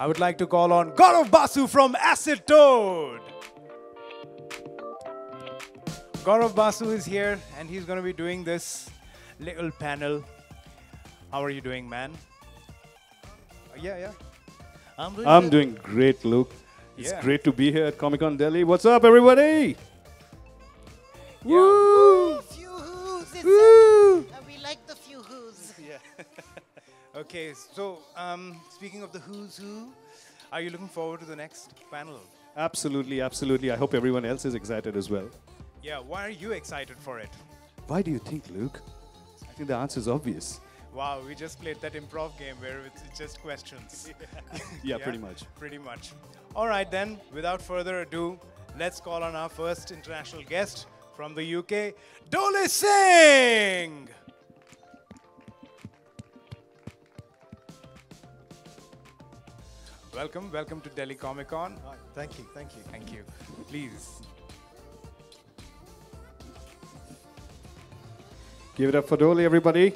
I would like to call on Gaurav Basu from Acid Toad. Gaurav Basu is here and he's going to be doing this little panel. How are you doing, man? Yeah. I'm doing great, Luke. It's Yeah. great to be here at Comic-Con Delhi. What's up, everybody? Yeah. Woo! Few whoos, Woo! we like the few whoos. Okay, so speaking of the who's who, are you looking forward to the next panel? Absolutely, absolutely. I hope everyone else is excited as well. Yeah, why are you excited for it? Why do you think, Luke? I think the answer is obvious. Wow, we just played that improv game where it's just questions. Yeah, pretty much. Pretty much. All right then, without further ado, let's call on our first international guest from the UK, Doaly Singh! Welcome to Delhi Comic Con. Hi, thank you. Thank you. Please. Give it up for Doaly, everybody.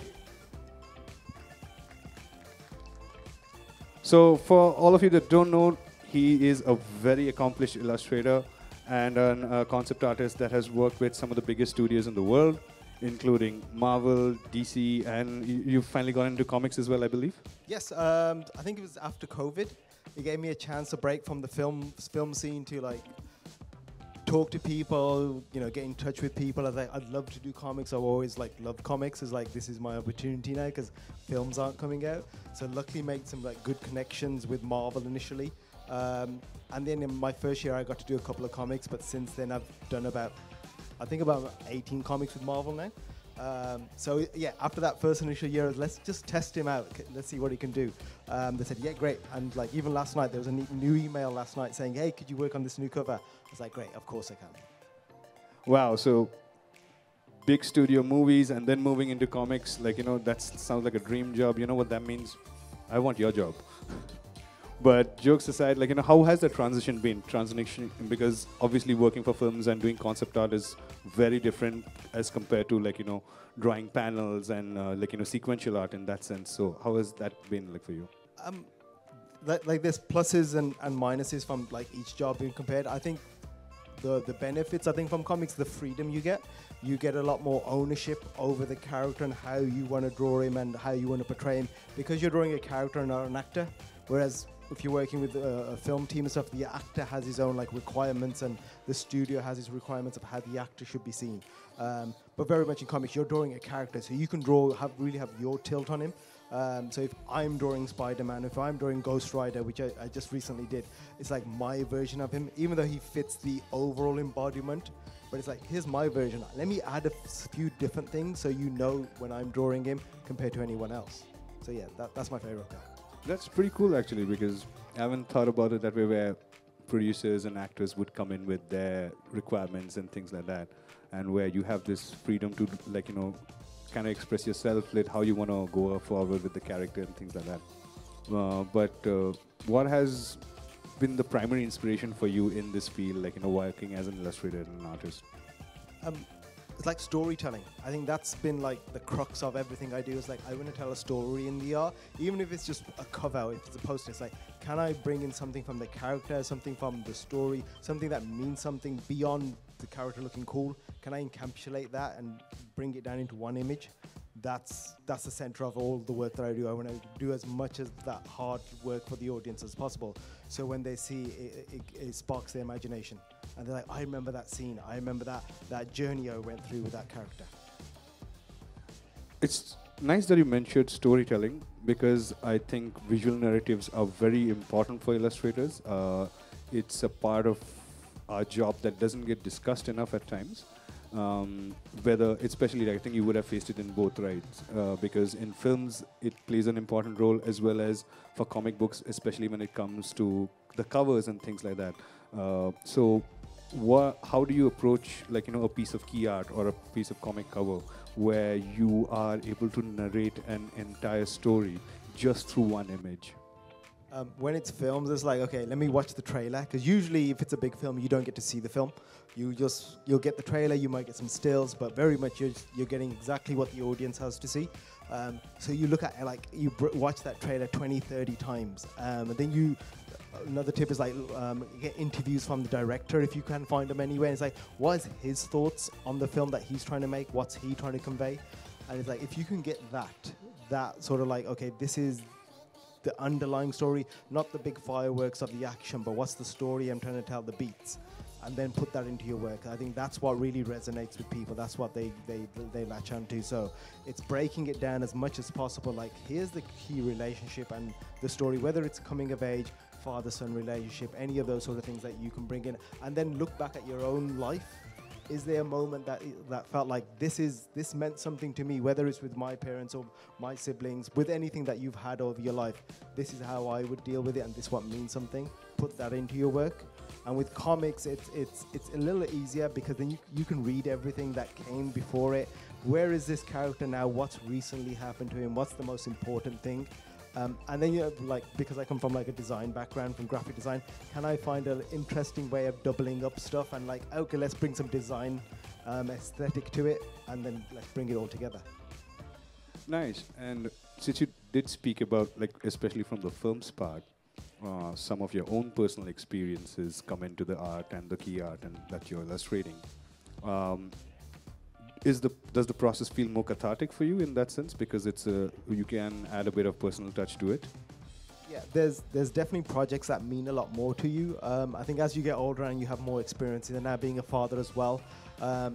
So for all of you that don't know, he is a very accomplished illustrator and a concept artist that has worked with some of the biggest studios in the world, including Marvel, DC, and you've finally gone into comics as well, I believe? Yes, I think it was after COVID. It gave me a chance to break from the film scene to like talk to people, get in touch with people. I was like, I'd love to do comics. I've always loved comics. It's like this is my opportunity now because films aren't coming out. So luckily made some good connections with Marvel initially. And then in my first year I got to do a couple of comics, but since then I've done about 18 comics with Marvel now. So yeah, after that first initial year, let's just test him out. Let's see what he can do. They said, yeah, great. And even last night, there was a new email last night saying, hey, could you work on this new cover? I was like, great, of course I can. Wow, so big studio movies and then moving into comics, that sounds like a dream job. You know what that means? I want your job. But jokes aside, how has the transition been? Because obviously working for films and doing concept art is very different as compared to drawing panels and sequential art in that sense. So how has that been for you? There's pluses and minuses from each job being compared. I think the benefits, from comics, the freedom you get a lot more ownership over the character and how you want to draw him and how you want to portray him, because you're drawing a character and not an actor. Whereas if you're working with a film team and stuff, the actor has his own requirements and the studio has its requirements of how the actor should be seen. But very much in comics, you're drawing a character, so you can really have your tilt on him. So if I'm drawing Spider-Man, if I'm drawing Ghost Rider, which I just recently did, it's like my version of him, even though he fits the overall embodiment. But it's like, here's my version. Let me add a few different things so you know when I'm drawing him compared to anyone else. So yeah, that's my favorite part. That's pretty cool, actually, because I haven't thought about it that way, where producers and actors would come in with their requirements and things like that, and where you have this freedom to, kind of express yourself, how you want to go forward with the character and things like that. But what has been the primary inspiration for you in this field, working as an illustrator and an artist? It's like storytelling. I think that's been the crux of everything I do. Is I want to tell a story in the art, even if it's just a cover, if it's a poster. It's can I bring in something from the character, something from the story, something that means something beyond the character looking cool? Can I encapsulate that and bring it down into one image? That's the center of all the work that I do. I want to do as much of that hard work for the audience as possible. So when they see it sparks their imagination. And they're like, I remember that scene. I remember that journey I went through with that character. It's nice that you mentioned storytelling, because I think visual narratives are very important for illustrators. It's a part of our job that doesn't get discussed enough at times. Especially, I think you would have faced it in both, right? Because in films, it plays an important role, as well as for comic books, especially when it comes to the covers and things like that. So how do you approach a piece of key art or a piece of comic cover where you are able to narrate an entire story just through one image? When it's films, it's okay, let me watch the trailer, because usually if it's a big film, you don't get to see the film. You'll get the trailer, you might get some stills, but very much you're getting exactly what the audience has to see. So you look at watch that trailer 20, 30 times, and then Another tip is like get interviews from the director if you can find them anywhere. It's like, what is his thoughts on the film that he's trying to make? What's he trying to convey? And it's like, if you can get that sort of like, okay, this is the underlying story, not the big fireworks of the action, but what's the story I'm trying to tell, the beats, and then put that into your work. I think that's what really resonates with people. That's what they latch onto. So it's breaking it down as much as possible. Like, here's the key relationship and the story, whether it's coming of age, father-son relationship, any of those sort of things that you can bring in, and then look back at your own life. Is there a moment that felt like this meant something to me, whether it's with my parents or my siblings, with anything that you've had over your life? This is how I would deal with it, and this what means something. Put that into your work. And with comics, it's a little easier because then you can read everything that came before it. Where is this character now? What's recently happened to him? What's the most important thing? And then like, because I come from like a design background, from graphic design, can I find an interesting way of doubling up stuff and like, okay, let's bring some design aesthetic to it, and then let's bring it all together. Nice. And since you did speak about, like, especially from the film's part, some of your own personal experiences come into the art and the key art and that you're illustrating. Does the process feel more cathartic for you in that sense, because you can add a bit of personal touch to it? Yeah, there's definitely projects that mean a lot more to you. I think as you get older and you have more experiences, and now being a father as well,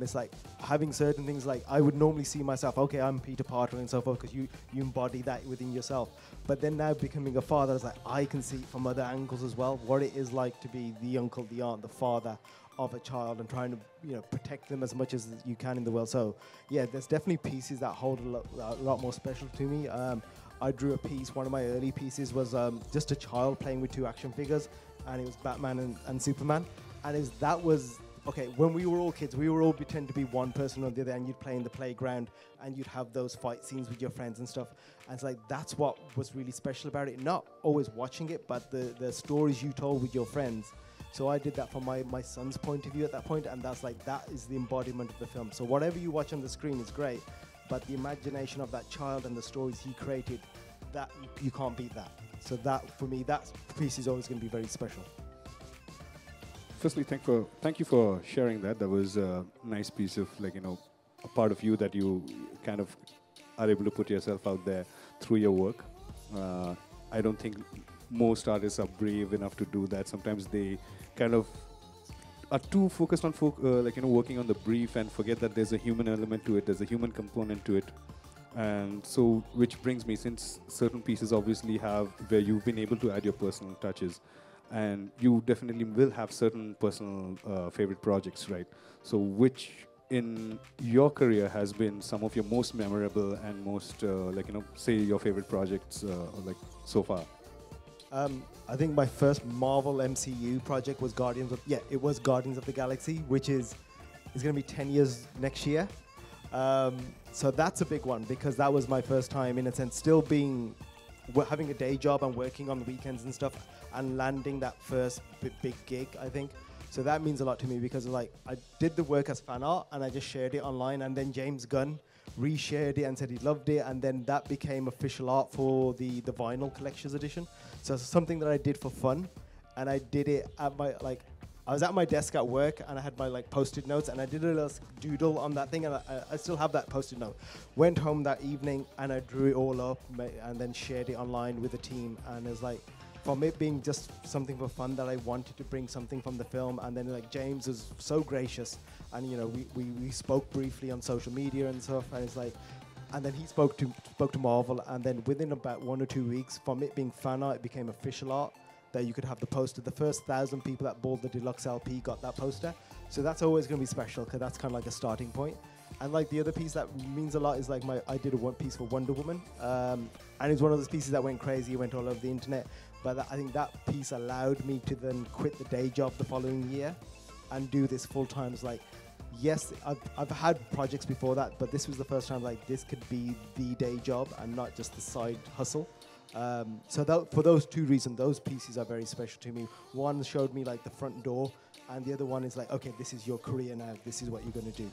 it's like having certain things, like I would normally see myself, okay, I'm Peter Parker and so forth, because you embody that within yourself. But then now becoming a father, it's like I can see from other angles as well what it is like to be the uncle, the aunt, the father of a child, and trying to protect them as much as you can in the world. So yeah, there's definitely pieces that hold a lot more special to me. I drew a piece, one of my early pieces was just a child playing with two action figures, and it was Batman and Superman. And that was, okay, when we were all kids, we were all pretend to be one person or the other, and you'd play in the playground, and you'd have those fight scenes with your friends and stuff. And it's like, that's what was really special about it. Not always watching it, but the stories you told with your friends. So I did that from my son's point of view at that point, and that's like, that is the embodiment of the film. So whatever you watch on the screen is great, but the imagination of that child and the stories he created, that you can't beat that. So that, for me, that piece is always going to be very special. Firstly, thank you for sharing that. That was a nice piece of, like, a part of you that you kind of are able to put yourself out there through your work. I don't think most artists are brave enough to do that. Sometimes they kind of are too focused on working on the brief and forget that there's a human element to it, there's a human component to it. And so, which brings me, since certain pieces obviously have where you've been able to add your personal touches, and you definitely will have certain personal favorite projects, right? So which in your career has been some of your most memorable and most, say your favorite projects so far? I think my first Marvel MCU project was Guardians of the Galaxy, which is going to be 10 years next year. So that's a big one, because that was my first time, in a sense, still having a day job and working on the weekends and stuff, and landing that first big gig, I think. So that means a lot to me, because like I did the work as fan art and I just shared it online, and then James Gunn reshared it and said he loved it, and then that became official art for the vinyl collector's edition. So it's something that I did for fun, and I did it at I was at my desk at work, and I had my post-it notes, and I did a little doodle on that thing, and I still have that post-it note. Went home that evening and I drew it all up, and then shared it online with the team. And it was like, from it being just something for fun, that I wanted to bring something from the film. And then James was so gracious, and we spoke briefly on social media and stuff, and it's like, and then he spoke to Marvel, and then within about 1 or 2 weeks, from it being fan art, it became official art, that you could have the poster. The first 1,000 people that bought the deluxe LP got that poster. So that's always going to be special, because that's kind of like a starting point. And the other piece that means a lot is I did a one piece for Wonder Woman, and it's one of those pieces that went crazy, went all over the internet. But I think that piece allowed me to then quit the day job the following year and do this full time. It's yes, I've had projects before that, but this was the first time this could be the day job and not just the side hustle. So for those two reasons, those pieces are very special to me. One showed me the front door, and the other one is okay, this is your career now. This is what you're going to do.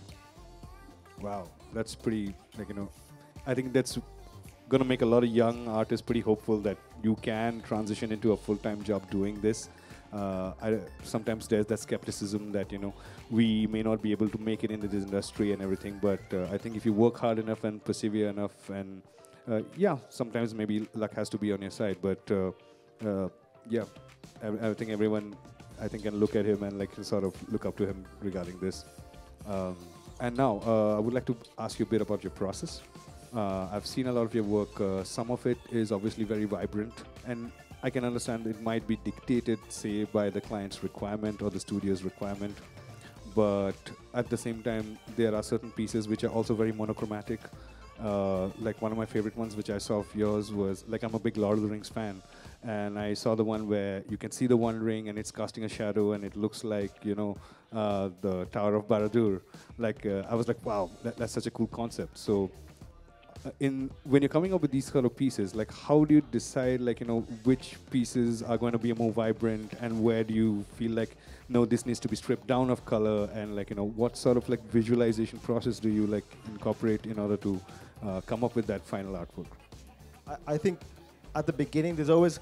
Wow, that's pretty, I think that's going to make a lot of young artists pretty hopeful that you can transition into a full-time job doing this. Sometimes there's that skepticism that we may not be able to make it into this industry and everything. But I think if you work hard enough and persevere enough, and yeah, sometimes maybe luck has to be on your side. But yeah, I think everyone, I think, can look at him and like sort of look up to him regarding this. And now I would like to ask you a bit about your process. I've seen a lot of your work. Some of it is obviously very vibrant, and I can understand it might be dictated, say, by the client's requirement or the studio's requirement. But at the same time, there are certain pieces which are also very monochromatic. Like one of my favorite ones, which I saw of yours, was like, I'm a big Lord of the Rings fan, and I saw the one where you can see the One Ring and it's casting a shadow and it looks like the Tower of Barad-dûr. Like I was like, wow, that's such a cool concept. So when you're coming up with these sort of pieces, like how do you decide which pieces are going to be more vibrant, and where do you feel like no, this needs to be stripped down of color, and what sort of like visualization process do you like incorporate in order to come up with that final artwork? I think at the beginning there's always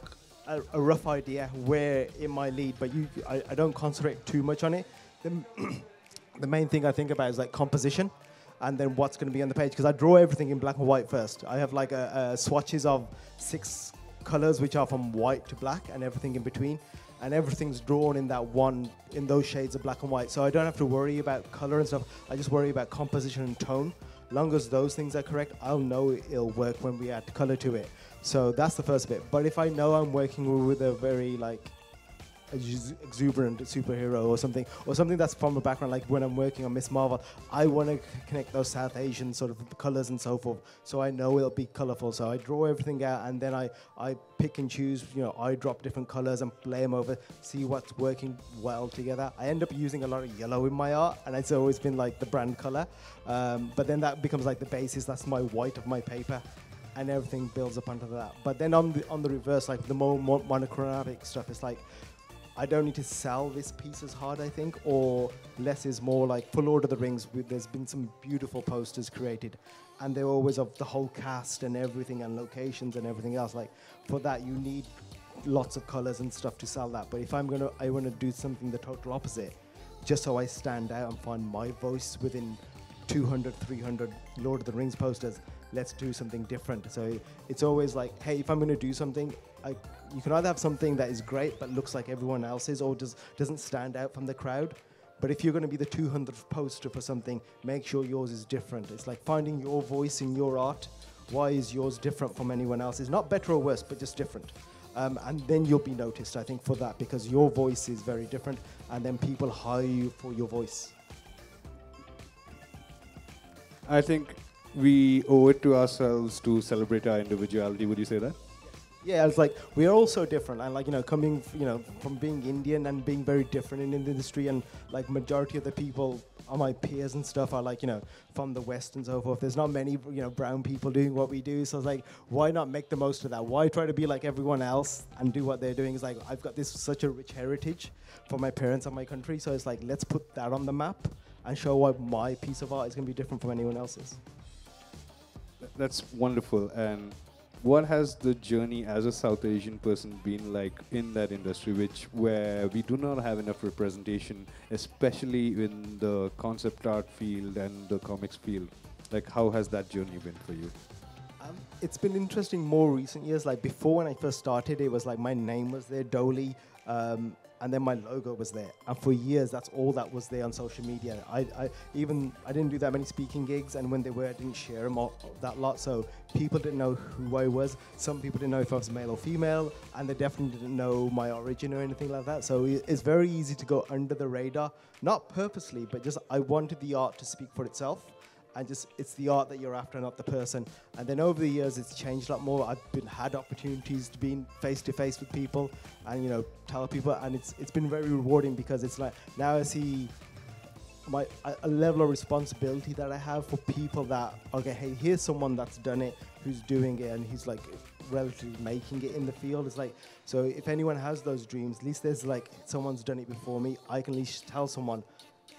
a rough idea where it might lead, but I don't concentrate too much on it. The main thing I think about is like composition, and then what's going to be on the page, because I draw everything in black and white first. I have like swatches of 6 colors which are from white to black and everything in between, and everything's drawn in those shades of black and white, so I don't have to worry about color and stuff. I just worry about composition and tone. Long as those things are correct, I'll know it'll work when we add color to it. So that's the first bit. But if I know I'm working with a very like exuberant superhero or something that's from a background, like when I'm working on Miss Marvel, I want to connect those South Asian sort of colors and so forth, so I know it'll be colorful. So I draw everything out, and then I pick and choose, I drop different colors and play them over, see what's working well together. I end up using a lot of yellow in my art, and it's always been like the brand color, but then that becomes like the basis. That's my white of my paper, and everything builds up onto that. But then on the reverse, like the more monochromatic stuff, it's like I don't need to sell this piece as hard, I think, or less is more. Like for Lord of the Rings, there's been some beautiful posters created, and they're always of the whole cast and everything and locations and everything else. Like for that, you need lots of colors and stuff to sell that. But if I want to do something the total opposite, just so I stand out and find my voice within 200, 300 Lord of the Rings posters, let's do something different. So it's always like, hey, if I'm going to do something, you can either have something that is great but looks like everyone else's, or doesn't stand out from the crowd. But if you're going to be the 200th poster for something, make sure yours is different. It's like finding your voice in your art. Why is yours different from anyone else's? Not better or worse, but just different. And then you'll be noticed, I think, for that, because your voice is very different, and then people hire you for your voice. I think we owe it to ourselves to celebrate our individuality. Would you say that? Yeah, it's like we're all so different, and like coming from being Indian and being very different in the industry, and like majority of the people are my peers and stuff are like from the West and so forth. There's not many brown people doing what we do, so it's like, why not make the most of that? Why try to be like everyone else and do what they're doing? It's like I've got such a rich heritage from my parents and my country, so it's like, let's put that on the map and show why my piece of art is going to be different from anyone else's. That's wonderful. And what has the journey as a South Asian person been like in that industry, where we do not have enough representation, especially in the concept art field and the comics field? Like, how has that journey been for you? It's been interesting more recent years. Like before, when I first started, it was like my name was there, Doaly, and then my logo was there. And for years, that's all that was there on social media. I didn't do that many speaking gigs, and when they were, I didn't share them that lot. So people didn't know who I was. Some people didn't know if I was male or female, and they definitely didn't know my origin or anything like that. So it's very easy to go under the radar, not purposely, but just I wanted the art to speak for itself. And just it's the art that you're after, not the person. And then over the years, it's changed a lot more. I've had opportunities to be face to face with people, and tell people, and it's been very rewarding, because it's like now I see a level of responsibility that I have for people that, okay, hey, here's someone that's done it, who's doing it, and he's like relatively making it in the field. It's like, so if anyone has those dreams, at least there's like someone's done it before me. I can at least tell someone,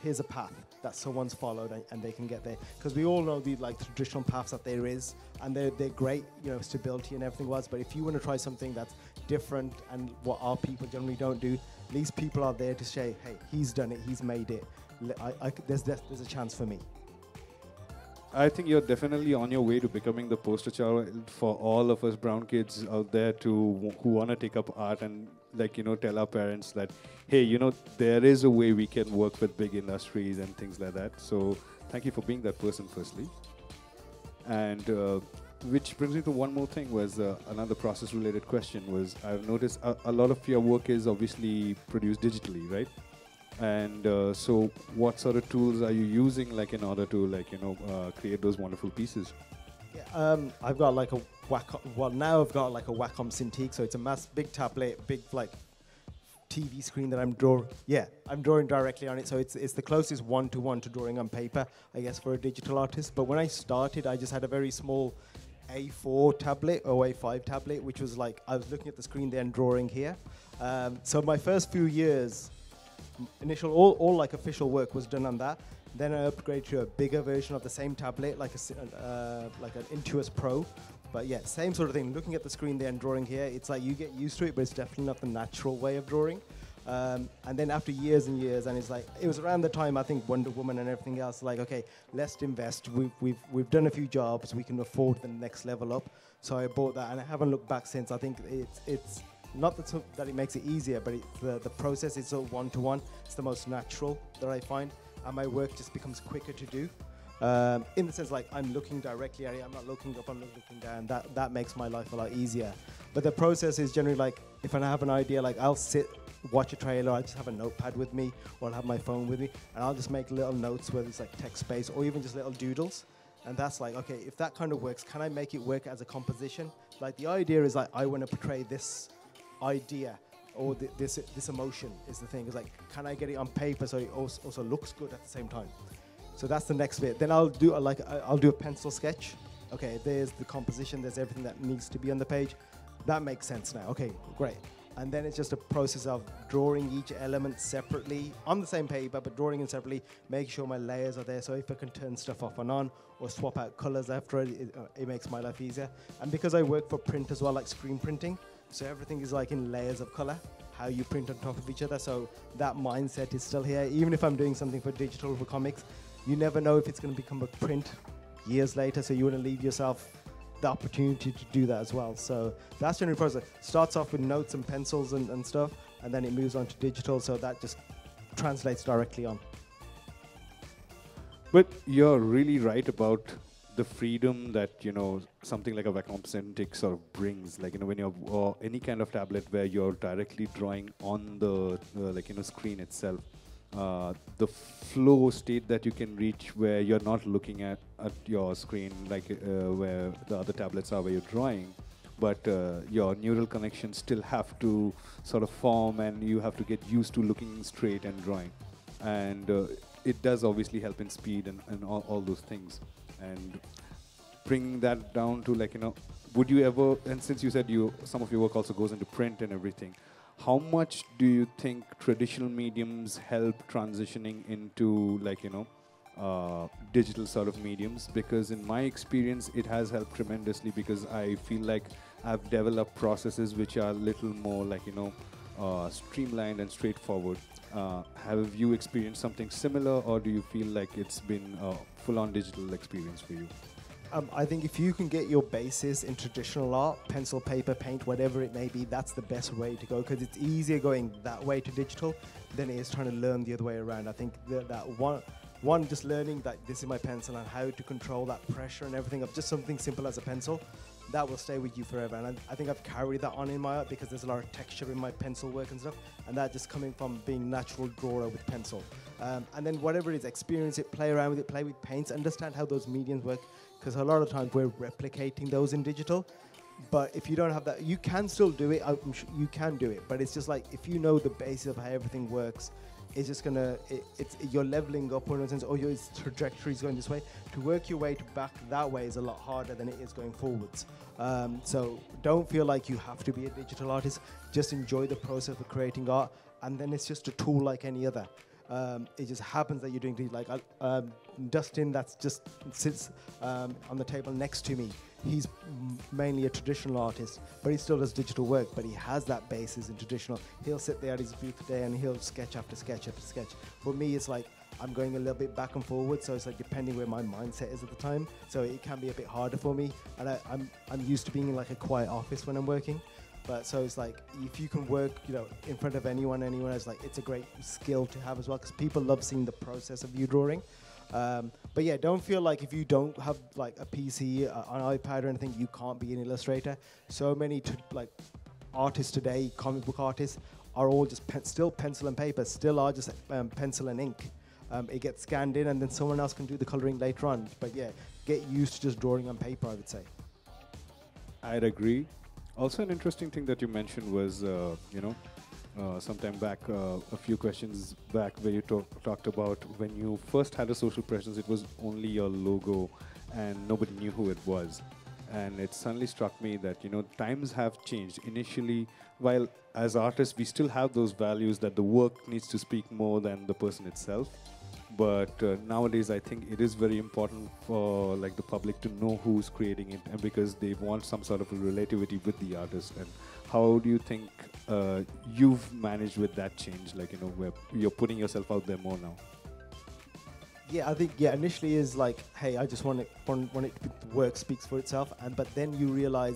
here's a path that someone's followed and they can get there. Because we all know the like traditional paths that there is, and they're great, you know, stability and everything was. But if you want to try something that's different and what our people generally don't do, at least people are there to say, hey, he's done it, he's made it. There's a chance for me. I think you're definitely on your way to becoming the poster child for all of us brown kids out there who want to take up art and, like, you know, tell our parents that, hey, you know, there is a way we can work with big industries and things like that. So thank you for being that person, firstly. And which brings me to one more thing, was another process-related question. Was I've noticed a lot of your work is obviously produced digitally, right? And so what sort of tools are you using, like, in order to, like, you know, create those wonderful pieces? Yeah, I've got like a Wacom. Well, now I've got like a Wacom Cintiq, so it's a big tablet, big like TV screen that I'm drawing. Yeah, I'm drawing directly on it, so it's the closest one-to-one to drawing on paper, I guess, for a digital artist. But when I started, I just had a very small A4 tablet or A5 tablet, which was like I was looking at the screen there and drawing here. So my first few years, all like official work was done on that. Then I upgraded to a bigger version of the same tablet, like an Intuos Pro. But yeah, same sort of thing. Looking at the screen there and drawing here, it's like you get used to it, but it's definitely not the natural way of drawing. And then after years and years, and it's like it was around the time I think Wonder Woman and everything else. Like, okay, let's invest. We've done a few jobs. We can afford the next level up. So I bought that, and I haven't looked back since. I think it's not that it makes it easier, but the process is so one-to-one. It's the most natural that I find, and my work just becomes quicker to do. In the sense, like, I'm looking directly at it, I'm not looking up, I'm not looking down. That makes my life a lot easier. But the process is generally like, if I have an idea, like, I'll sit, watch a trailer, I just have a notepad with me, or I'll have my phone with me, and I'll just make little notes, whether it's like text-based or even just little doodles. And that's like, okay, if that kind of works, can I make it work as a composition? Like, the idea is like, I want to portray this idea or this emotion is the thing. Is like, can I get it on paper so it also looks good at the same time? So that's the next bit. Then I'll do a pencil sketch. Okay, there's the composition, there's everything that needs to be on the page. That makes sense now. Okay, great. And then it's just a process of drawing each element separately on the same paper, but drawing it separately, making sure my layers are there. So if I can turn stuff off and on or swap out colors after it makes my life easier. And because I work for print as well, like screen printing, so everything is like in layers of color, how you print on top of each other. So that mindset is still here. Even if I'm doing something for digital, for comics, you never know if it's going to become a print years later. So you want to leave yourself the opportunity to do that as well. So that's generally the process. Starts off with notes and pencils and stuff, and then it moves on to digital. So that just translates directly on. But you're really right about the freedom that, you know, something like a Wacom Cintiq sort of brings. Like, you know, when you're any kind of tablet where you're directly drawing on the like, you know, screen itself, the flow state that you can reach where you're not looking at your screen like where the other tablets are where you're drawing, but your neural connections still have to sort of form, and you have to get used to looking straight and drawing. And it does obviously help in speed and all those things. And bringing that down to, like, you know, would you ever, and since you said some of your work also goes into print and everything, how much do you think traditional mediums help transitioning into, like, you know, digital sort of mediums? Because in my experience, it has helped tremendously, because I feel like I've developed processes which are a little more, like, you know, streamlined and straightforward. Have you experienced something similar, or do you feel like it's been a full-on digital experience for you? I think if you can get your basis in traditional art, pencil, paper, paint, whatever it may be, that's the best way to go, because it's easier going that way to digital than it is trying to learn the other way around. I think that one just learning that this is my pencil and how to control that pressure and everything of just something simple as a pencil, that will stay with you forever. And I think I've carried that on in my art, because there's a lot of texture in my pencil work and stuff, and that just coming from being natural drawer with pencil. And then whatever it is, experience it, play around with it, play with paints, understand how those mediums work, because a lot of times we're replicating those in digital. But if you don't have that, you can still do it. I'm sure you can do it, but it's just like, if you know the basis of how everything works, it's just gonna, you're leveling up in a sense, or your trajectory is going this way. To work your way back that way is a lot harder than it is going forwards. So don't feel like you have to be a digital artist. Just enjoy the process of creating art, and then it's just a tool like any other. It just happens that you're doing like Dustin, that's just sits on the table next to me. He's mainly a traditional artist, but he still does digital work. But he has that basis in traditional. He'll sit there at his booth today and he'll sketch after sketch after sketch. For me, it's like I'm going a little bit back and forward, so it's like depending where my mindset is at the time. So it can be a bit harder for me, and I'm used to being in like a quiet office when I'm working. But so it's like if you can work, in front of anyone else, like it's a great skill to have as well, because people love seeing the process of you drawing. But yeah, don't feel like if you don't have like a PC, an iPad or anything, you can't be an illustrator. So many artists today, comic book artists, are all just still pencil and paper, still are just pencil and ink. It gets scanned in and then someone else can do the coloring later on. But yeah, get used to just drawing on paper, I would say. I'd agree. Also, an interesting thing that you mentioned was, sometime back, a few questions back, where you talked about when you first had a social presence, it was only your logo and nobody knew who it was. And it suddenly struck me that, times have changed. Initially, while as artists, we still have those values that the work needs to speak more than the person itself. But nowadays, I think it is very important for like the public to know who's creating it, and because they want some sort of a relativity with the artist. And how do you think you've managed with that change? Like, where you're putting yourself out there more now. Yeah, I think initially is like, hey, I just want it the work speaks for itself, but then you realize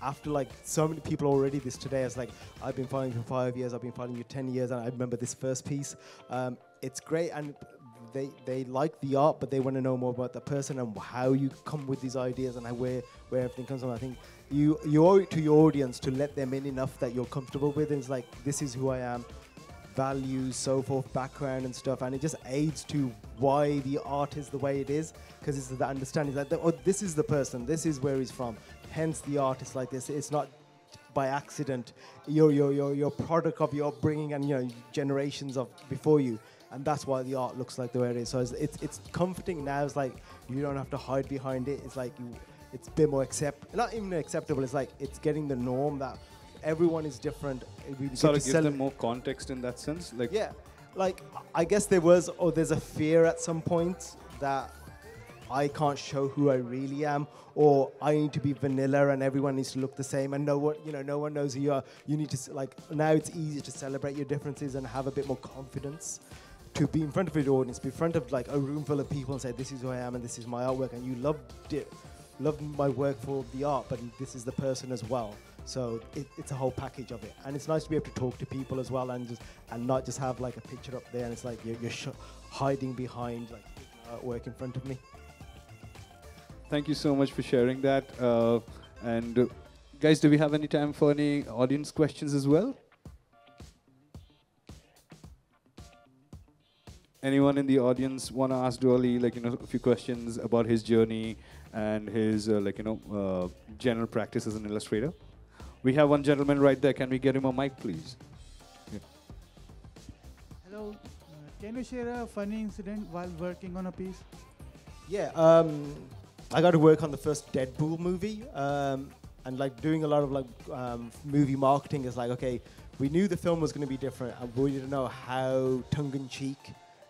after like so many people already today, it's like I've been following you for 5 years, I've been following you 10 years, and I remember this first piece. It's great, and they like the art, but they want to know more about the person and how you come with these ideas and where everything comes from. I think you owe it to your audience to let them in enough that you're comfortable with, and it's like, this is who I am, values, so forth, background and stuff, and it just aids to why the art is the way it is, because it's the understanding that this is the person, this is where he's from, hence the art is like this. It's not by accident. You're product of your upbringing and generations of before you, and that's why the art looks like the way it is. So it's comforting now. It's like you don't have to hide behind it. It's like it's a bit more not even acceptable. It's like it's getting the norm that everyone is different. Sort of gives them more context in that sense. Like, yeah, like I guess there's a fear at some point that I can't show who I really am, or I need to be vanilla and everyone needs to look the same, and no one knows who you are. You need to now it's easier to celebrate your differences and have a bit more confidence to be in front of your audience, be in front of like a room full of people and say, this is who I am and this is my artwork, and you loved my work for the art, but this is the person as well. So it's a whole package of it, and it's nice to be able to talk to people as well, and not just have like a picture up there, and it's like you're hiding behind like artwork in front of me. Thank you so much for sharing that. Guys, do we have any time for any audience questions as well? Anyone in the audience want to ask Doaly a few questions about his journey and his general practice as an illustrator? We have one gentleman right there. Can we get him a mic, please? Yeah. Hello. Can you share a funny incident while working on a piece? Yeah, I got to work on the first Deadpool movie, and like doing a lot of movie marketing is like, okay, we knew the film was going to be different, and we didn't know how tongue-in-cheek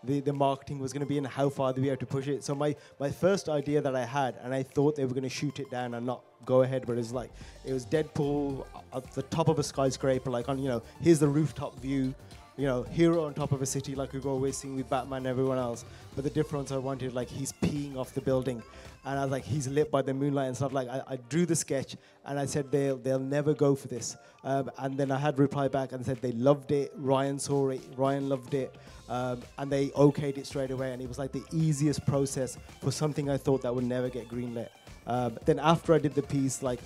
the marketing was going to be and how far we had to push it. So my first idea that I had, and I thought they were going to shoot it down and not go ahead, but it was Deadpool at the top of a skyscraper, like on, here's the rooftop view, hero on top of a city like we've always seen with Batman and everyone else. But the difference I wanted, like, he's peeing off the building, and I was like, he's lit by the moonlight and stuff. Like, I drew the sketch, and I said they'll never go for this. And then I had reply back and said they loved it. Ryan saw it. Ryan loved it, and they okayed it straight away. And it was like the easiest process for something I thought that would never get greenlit. Then after I did the piece, like,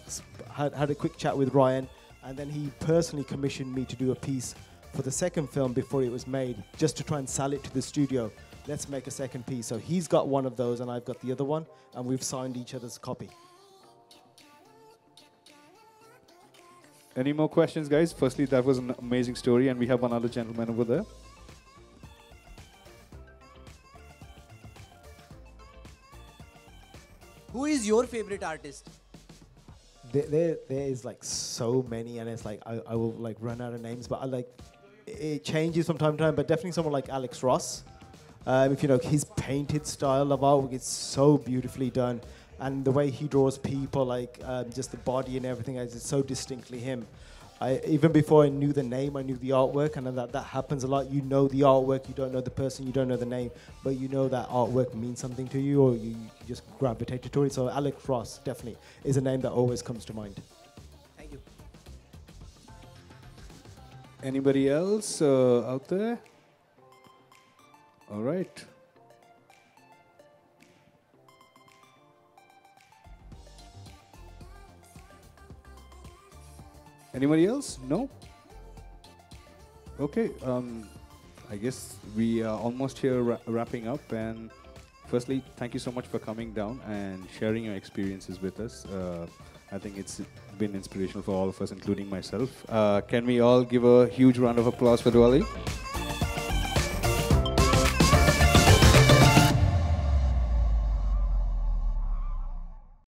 had a quick chat with Ryan, and then he personally commissioned me to do a piece for the second film before it was made, just to try and sell it to the studio. Let's make a second piece. So he's got one of those and I've got the other one, and we've signed each other's copy. Any more questions, guys? Firstly, that was an amazing story, and we have one other gentleman over there. Who is your favorite artist? There is like so many, and it's like I will like run out of names, but I like. it changes from time to time, but definitely someone like Alex Ross. If you know his painted style of artwork, it's so beautifully done, and the way he draws people, like just the body and everything, it's so distinctly him. Even before I knew the name, I knew the artwork, and that happens a lot. You know the artwork, you don't know the person, you don't know the name, but you know that artwork means something to you, or you just gravitate to it. So Alex Ross definitely is a name that always comes to mind. Thank you. Anybody else out there? All right. Anybody else? No? Okay. I guess we are almost here wrapping up. And firstly, thank you so much for coming down and sharing your experiences with us. I think it's been inspirational for all of us, including myself. Can we all give a huge round of applause for Doaly?